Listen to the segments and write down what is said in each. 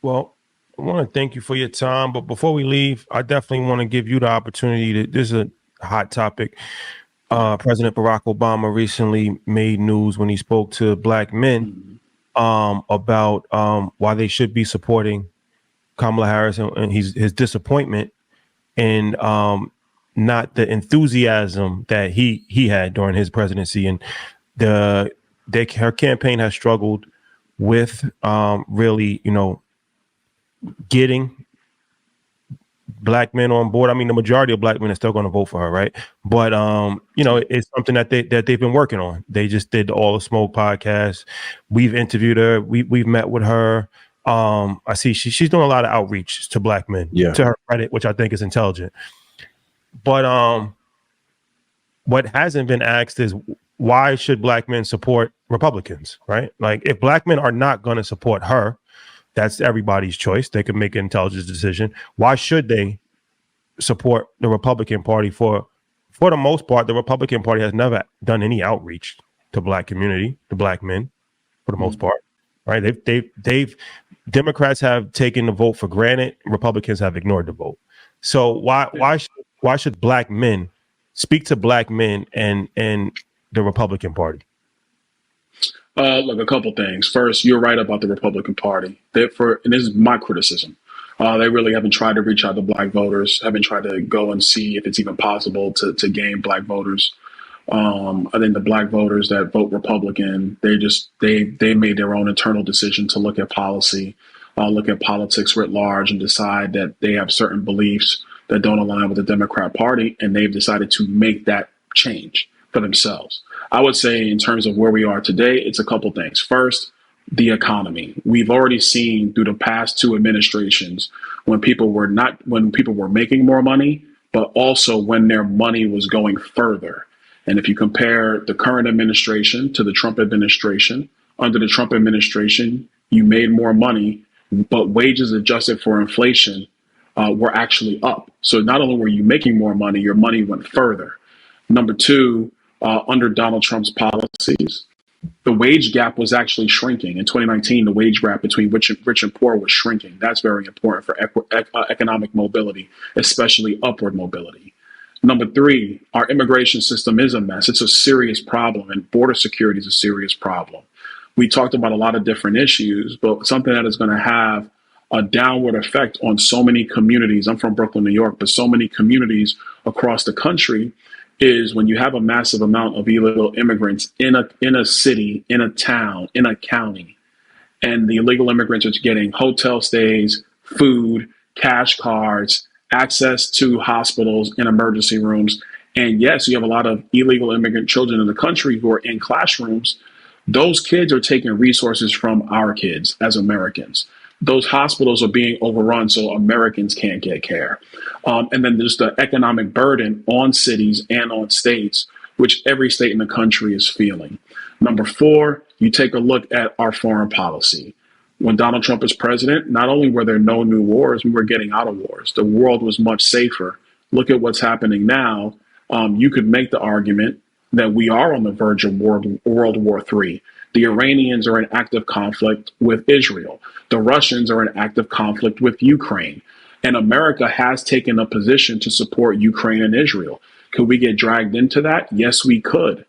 Well, I want to thank you for your time, but before we leave, I definitely want to give you the opportunity to. This is a hot topic. President Barack Obama recently made news when he spoke to black men Mhm. about why they should be supporting Kamala Harris and his disappointment and not the enthusiasm that he had during his presidency. And the her campaign has struggled with really, getting black men on board. I mean, the majority of black men are still going to vote for her, right? But it's something that they've been working on. They just did the All the Smoke podcast. We've interviewed her. We've met with her. I see she's doing a lot of outreach to black men, Yeah. to her credit, which I think is intelligent. But what hasn't been asked is, why should black men support Republicans, right? Like, if black men are not going to support her, that's everybody's choice. They can make an intelligent decision. Why should they support the Republican Party? For the most part, the Republican Party has never done any outreach to black community, to black men, for the most part, right? They've Democrats have taken the vote for granted. Republicans have ignored the vote. So why should black men speak to black men and the Republican Party? Look, a couple things. First, you're right about the Republican Party. And this is my criticism. They really haven't tried to reach out to black voters. Haven't tried to go and see if it's even possible to gain black voters. I think the black voters that vote Republican, they made their own internal decision to look at policy, look at politics writ large, and decide that they have certain beliefs that don't align with the Democrat Party, and they've decided to make that change for themselves. I would say, in terms of where we are today, it's a couple things. First, the economy. We've already seen through the past two administrations when people were making more money, but also when their money was going further. And if you compare the current administration to the Trump administration, under the Trump administration, you made more money, but wages adjusted for inflation were actually up. So not only were you making more money, your money went further. Number two, under Donald Trump's policies, the wage gap was actually shrinking. In 2019, the wage gap between rich and poor was shrinking. That's very important for economic mobility, especially upward mobility. Number three, our immigration system is a mess. It's a serious problem, and border security is a serious problem. We talked about a lot of different issues, but something that is going to have a downward effect on so many communities. I'm from Brooklyn, New York, but so many communities across the country is when you have a massive amount of illegal immigrants in a city, in a town, in a county, and the illegal immigrants are getting hotel stays, food, cash cards, access to hospitals and emergency rooms. And yes, you have a lot of illegal immigrant children in the country who are in classrooms. Those kids are taking resources from our kids as Americans. Those hospitals are being overrun, so Americans can't get care. And then there's the economic burden on cities and on states, which every state in the country is feeling. Number four, you take a look at our foreign policy. When Donald Trump was president, not only were there no new wars, we were getting out of wars. The world was much safer. Look at what's happening now. You could make the argument that we are on the verge of World War III. The Iranians are in active conflict with Israel. The Russians are in active conflict with Ukraine. And America has taken a position to support Ukraine and Israel. Could we get dragged into that? Yes, we could.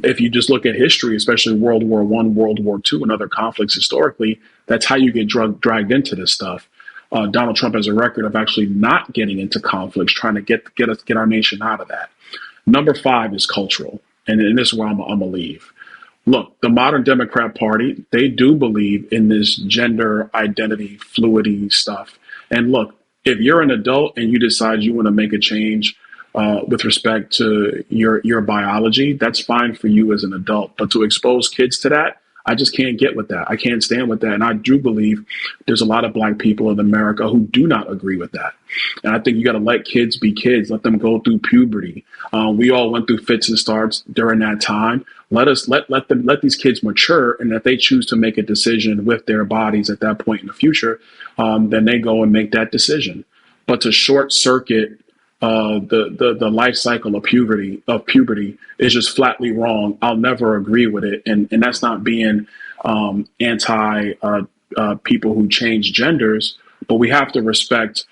If you just look at history, especially World War I, World War II, and other conflicts historically, that's how you get dragged into this stuff. Donald Trump has a record of actually not getting into conflicts, trying to get our nation out of that. Number five is cultural, and this is where I'm gonna leave. Look, the modern Democrat Party, they do believe in this gender identity fluidity stuff. And look, if you're an adult and you decide you want to make a change with respect to your biology, that's fine for you as an adult. But to expose kids to that, I just can't get with that. I can't stand with that. And I do believe there's a lot of black people in America who do not agree with that. And I think you got to let kids be kids, let them go through puberty. We all went through fits and starts during that time. Let these kids mature, and if they choose to make a decision with their bodies at that point in the future, then they go and make that decision. But to short circuit the life cycle of puberty is just flatly wrong. I'll never agree with it, and that's not being anti people who change genders, but we have to respect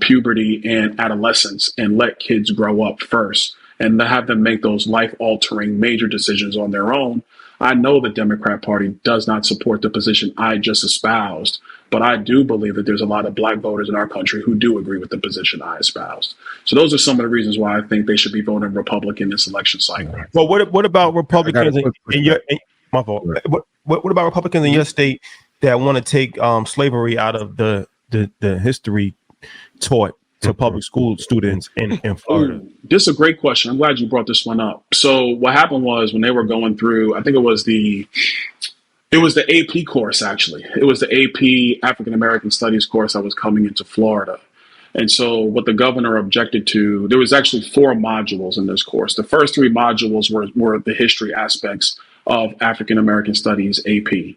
puberty and adolescence and let kids grow up first and to have them make those life-altering major decisions on their own. I know the Democrat Party does not support the position I just espoused, but I do believe that there's a lot of black voters in our country who do agree with the position I espoused. So those are some of the reasons why I think they should be voting Republican this election cycle. Well, what about Republicans in your my fault? What about Republicans in your state that want to take slavery out of the history taught to public school students in Florida? This is a great question. I'm glad you brought this one up. So what happened was when they were going through, I think it was the AP course, actually. It was the AP African American Studies course that was coming into Florida. And so what the governor objected to, there was actually 4 modules in this course. The first 3 modules were the history aspects of African American Studies AP.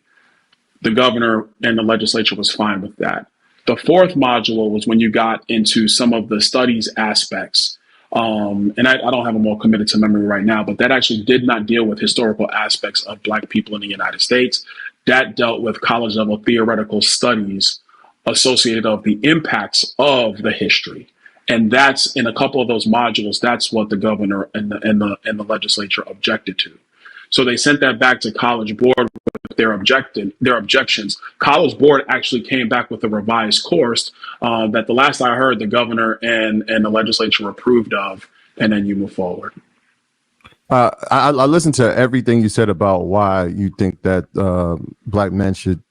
The governor and the legislature was fine with that. The 4th module was when you got into some of the studies aspects. And I don't have them all committed to memory right now, but that actually did not deal with historical aspects of Black people in the United States. That dealt with college level theoretical studies associated of the impacts of the history. And that's in a couple of those modules. That's what the governor and the legislature objected to. So they sent that back to College Board with their objections. College Board actually came back with a revised course that the last I heard, the governor and the legislature approved of, and then you move forward. I listened to everything you said about why you think that Black men should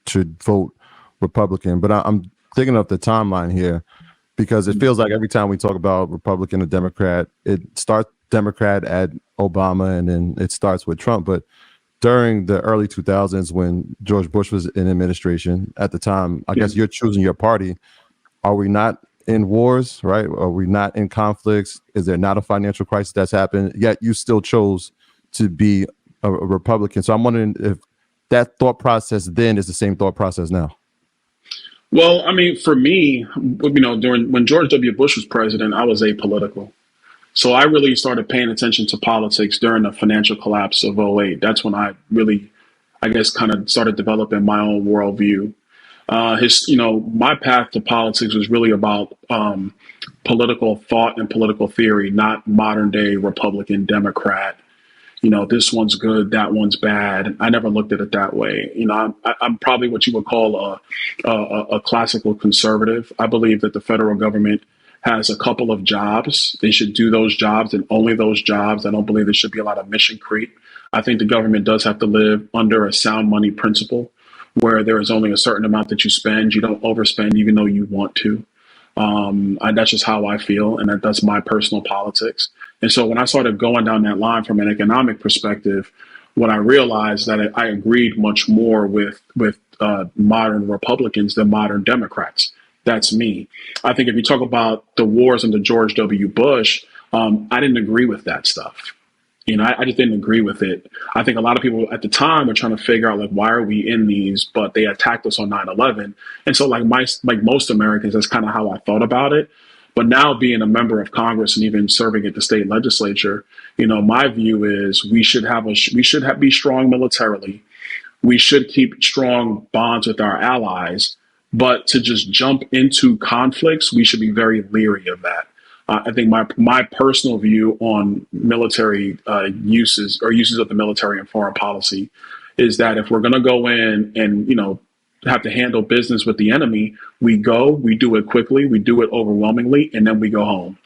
vote Republican, but I'm thinking of the timeline here because it feels like every time we talk about Republican or Democrat, it starts Democrat at Obama and then it starts with Trump. But during the early 2000s, when George Bush was in administration at the time, I guess you're choosing your party. Are we not in wars, right? Are we not in conflicts? Is there not a financial crisis that's happened? Yet you still chose to be a Republican. So I'm wondering if that thought process then is the same thought process now. Well, I mean, for me, when George W. Bush was president, I was apolitical. So I really started paying attention to politics during the financial collapse of '08. That's when I really, I guess, kind of started developing my own worldview. My path to politics was really about political thought and political theory, not modern day Republican, Democrat. This one's good, that one's bad. I never looked at it that way. I'm probably what you would call a classical conservative. I believe that the federal government has a couple of jobs. They should do those jobs and only those jobs. I don't believe there should be a lot of mission creep. I think the government does have to live under a sound money principle where there is only a certain amount that you spend. You don't overspend even though you want to. That's just how I feel, and that's my personal politics. And so when I started going down that line from an economic perspective, what I realized that I agreed much more with modern Republicans than modern Democrats. That's me. I think if you talk about the wars under George W. Bush, I didn't agree with that stuff. I just didn't agree with it. I think a lot of people at the time were trying to figure out, why are we in these? But they attacked us on 9/11. And so like most Americans, that's kind of how I thought about it. But now being a member of Congress and even serving at the state legislature, my view is we should be strong militarily. We should keep strong bonds with our allies. But to just jump into conflicts, we should be very leery of that. I think my personal view on military uses of the military and foreign policy is that if we're going to go in and, have to handle business with the enemy, we do it quickly, we do it overwhelmingly, and then we go home.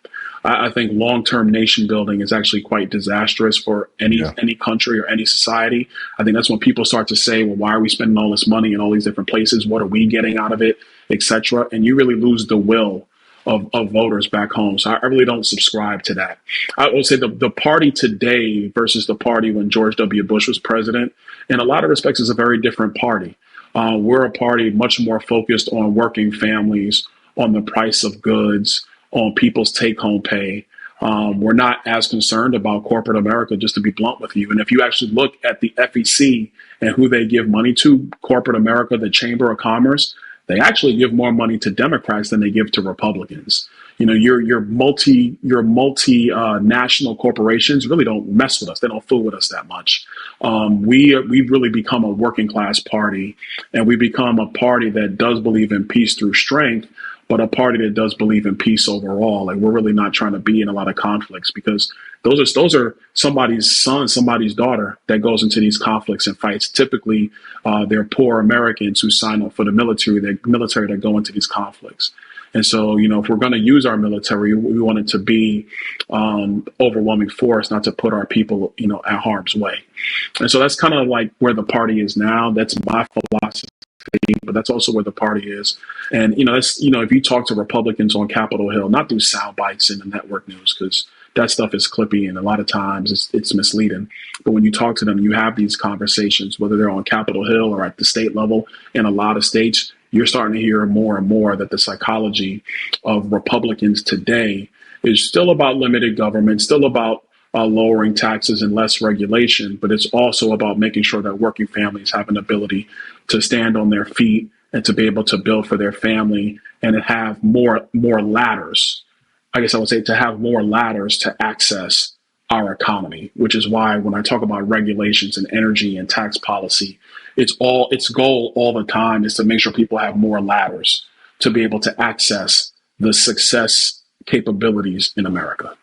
I think long-term nation building is actually quite disastrous for any country or any society. I think that's when people start to say, well, why are we spending all this money in all these different places? What are we getting out of it, et cetera? And you really lose the will of voters back home. So I really don't subscribe to that. I would say the party today versus the party when George W. Bush was president, in a lot of respects, is a very different party. We're a party much more focused on working families, on the price of goods, on people's take-home pay. We're not as concerned about corporate America, just to be blunt with you. And if you actually look at the FEC and who they give money to, corporate America, the Chamber of Commerce, they actually give more money to Democrats than they give to Republicans. your national corporations really don't mess with us. They don't fool with us that much. We've really become a working class party, and we become a party that does believe in peace through strength, but a party that does believe in peace overall. Like, we're really not trying to be in a lot of conflicts, because those are somebody's son, somebody's daughter that goes into these conflicts and fights. Typically, they're poor Americans who sign up for the military that go into these conflicts. And so, if we're going to use our military, we want it to be overwhelming force, not to put our people, at harm's way. And so that's kind of like where the party is now. That's my philosophy, but that's also where the party is. And, if you talk to Republicans on Capitol Hill, not through sound bites in the network news, because that stuff is clippy and a lot of times it's misleading. But when you talk to them, you have these conversations, whether they're on Capitol Hill or at the state level. In a lot of states, you're starting to hear more and more that the psychology of Republicans today is still about limited government, still about lowering taxes and less regulation, but it's also about making sure that working families have an ability to stand on their feet and to be able to build for their family and to have more ladders. I guess I would say to have more ladders to access our economy, which is why when I talk about regulations and energy and tax policy, its goal all the time is to make sure people have more ladders to be able to access the success capabilities in America.